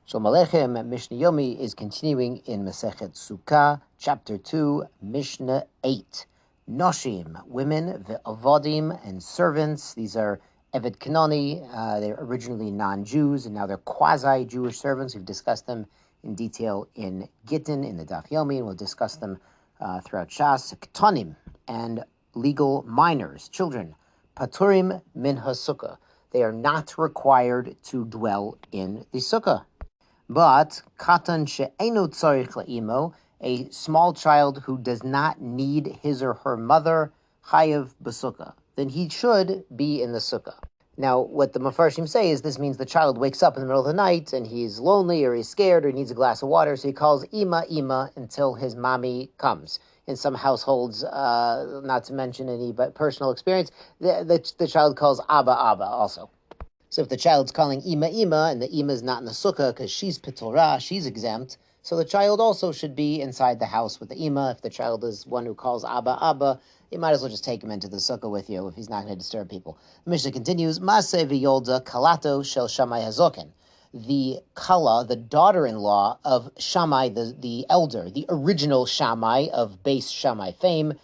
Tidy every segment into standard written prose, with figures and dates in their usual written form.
Shalom Aleichem. Mishnah Yomi is continuing in Masechet Sukkah, chapter 2, Mishnah 8. Noshim, women, ve'avodim, and servants. These are Eved Kanani. They're originally non-Jews, and now they're quasi-Jewish servants. We've discussed them in detail in Gittin, in the Daf Yomi, and we'll discuss them throughout Shas. Ketonim, and legal minors, children. Paturim min ha-sukkah. They are not required to dwell in the sukkah. But katan she'enu tzarich la'imo, a small child who does not need his or her mother, chayav b'sukkah, then he should be in the sukkah. Now, what the Mefarshim say is this means the child wakes up in the middle of the night and he's lonely or he's scared or he needs a glass of water, so he calls ima until his mommy comes. In some households, not to mention any but personal experience, the child calls abba also. So if the child's calling ima, and the ima is not in the sukkah because she's pitorah, she's exempt, so the child also should be inside the house with the ima. If the child is one who calls abba, you might as well just take him into the sukkah with you if he's not going to disturb people. The Mishnah continues, Maseh v'yolda kalato shel Shammai hazoken. The kala, the daughter-in-law of Shammai, the elder, the original Shammai of base Shammai fame,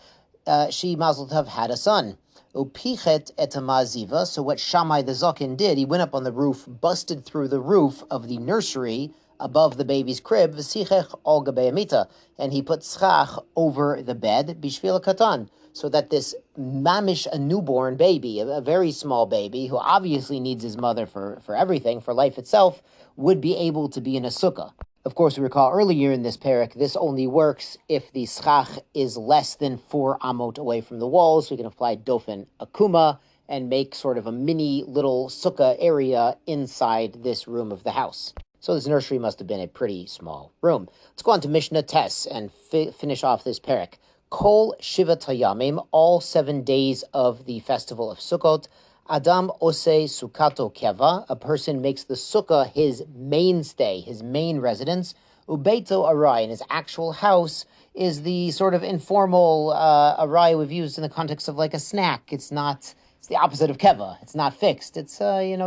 she mazel tov had a son. Upichet et maziva. So what Shammai the Zokin did, he went up on the roof, busted through the roof of the nursery above the baby's crib, v'sichech al gabei amita, and he put schach over the bed, bishvil katan, so that this mamish, a newborn baby, a very small baby, who obviously needs his mother for everything, for life itself, would be able to be in a sukkah. Of course, we recall earlier in this parak, this only works if the schach is less than 4 amot away from the walls. We can apply dofen akuma and make sort of a mini little sukkah area inside this room of the house. So this nursery must have been a pretty small room. Let's go on to Mishnah Tes and finish off this parak. Kol shiva tayamim, all 7 days of the festival of Sukkot, Adam ose sukkato keva, a person makes the sukkah his mainstay, his main residence. Ubeito arai, and his actual house is the sort of informal arai we've used in the context of like a snack. It's the opposite of keva. It's not fixed. It's,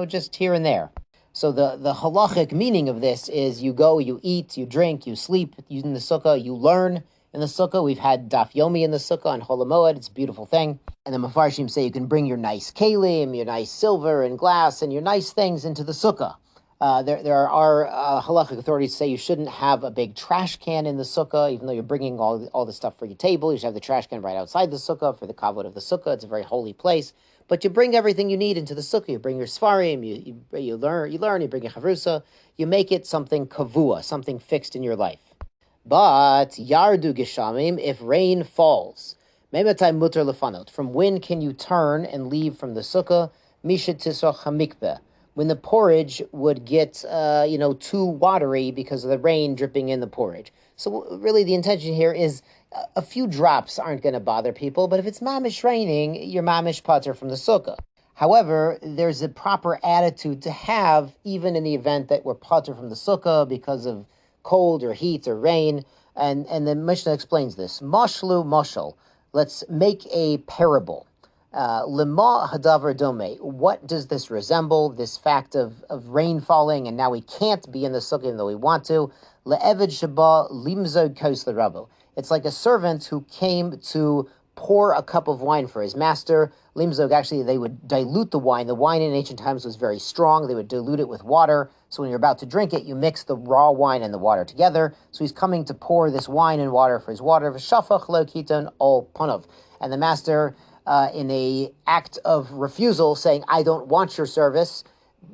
just here and there. So the halachic meaning of this is you go, you eat, you drink, you sleep in the sukkah, you learn in the sukkah. We've had Daf Yomi in the sukkah on Chol HaMoed. It's a beautiful thing. And the Mefarshim say you can bring your nice kalim, your nice silver and glass, and your nice things into the sukkah. There are halachic authorities say you shouldn't have a big trash can in the sukkah, even though you're bringing all the stuff for your table. You should have the trash can right outside the sukkah for the kavod of the sukkah. It's a very holy place. But you bring everything you need into the sukkah. You bring your svarim, you learn, you bring your chavrusa. You make it something kavua, something fixed in your life. But yardu geshamim, if rain falls, me'matai mutar lefanot, from when can you turn and leave from the sukkah? Mishat tisrach hamikbeh, when the porridge would get too watery because of the rain dripping in the porridge. So really the intention here is a few drops aren't going to bother people, but if it's mamish raining, you're mamish pater from the sukkah. However, there's a proper attitude to have even in the event that we're pater from the sukkah because of cold or heat or rain, and the Mishnah explains this. Mashlu mashal. Let's make a parable. Lema hadavar dome. What does this resemble? This fact of rain falling, and now we can't be in the sukkah even though we want to. Le'eved shaba limzod kos l'rabo. It's like a servant who came to pour a cup of wine for his master. Limzog, actually, they would dilute the wine. The wine in ancient times was very strong. They would dilute it with water. So when you're about to drink it, you mix the raw wine and the water together. So he's coming to pour this wine and water for his water. V'shafach lo kiton ol panav. And the master, in a act of refusal, saying, I don't want your service,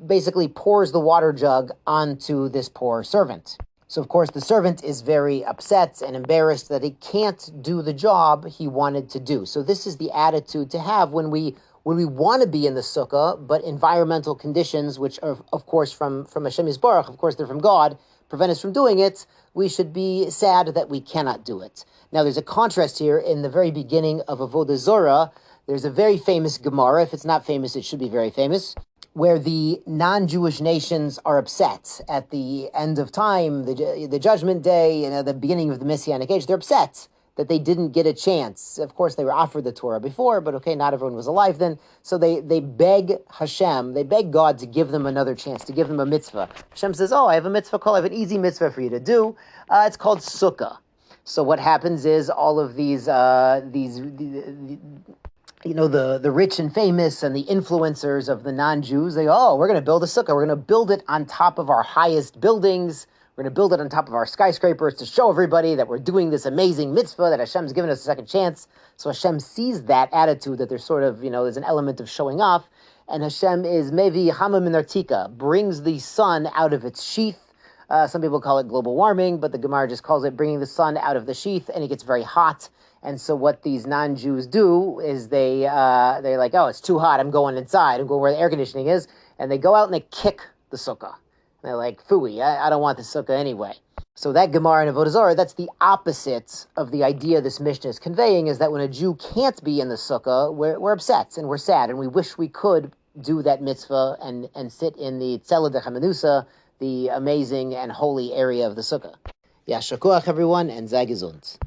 basically pours the water jug onto this poor servant. So, of course, the servant is very upset and embarrassed that he can't do the job he wanted to do. So this is the attitude to have when we want to be in the sukkah, but environmental conditions, which are, of course, from Hashem Yisbarach, of course, they're from God, prevent us from doing it, we should be sad that we cannot do it. Now, there's a contrast here in the very beginning of Avodah Zorah. There's a very famous Gemara. If it's not famous, it should be very famous, where the non-Jewish nations are upset at the end of time, the judgment day, the beginning of the Messianic age. They're upset that they didn't get a chance. Of course, they were offered the Torah before, but okay, not everyone was alive then. So they beg Hashem, they beg God to give them another chance, to give them a mitzvah. Hashem says, oh, I have a mitzvah called, I have an easy mitzvah for you to do. It's called Sukkah. So what happens is all of the rich and famous and the influencers of the non-Jews, they go, oh, we're going to build a sukkah. We're going to build it on top of our highest buildings. We're going to build it on top of our skyscrapers to show everybody that we're doing this amazing mitzvah, that Hashem's given us a second chance. So Hashem sees that attitude, that there's sort of, there's an element of showing off. And Hashem is mevi hama min artika, brings the sun out of its sheath. Some people call it global warming, but the Gemara just calls it bringing the sun out of the sheath, and it gets very hot. And so what these non-Jews do is they're like, oh, it's too hot, I'm going inside, I'm going where the air conditioning is, and they go out and they kick the sukkah. And they're like, phooey, I don't want the sukkah anyway. So that Gemara in Avodah Zarah, that's the opposite of the idea this Mishnah is conveying, is that when a Jew can't be in the sukkah, we're upset and we're sad, and we wish we could do that mitzvah and sit in the Tzela de Chamenusa, the amazing and holy area of the sukkah. Yasher koach, everyone, and sei gesund.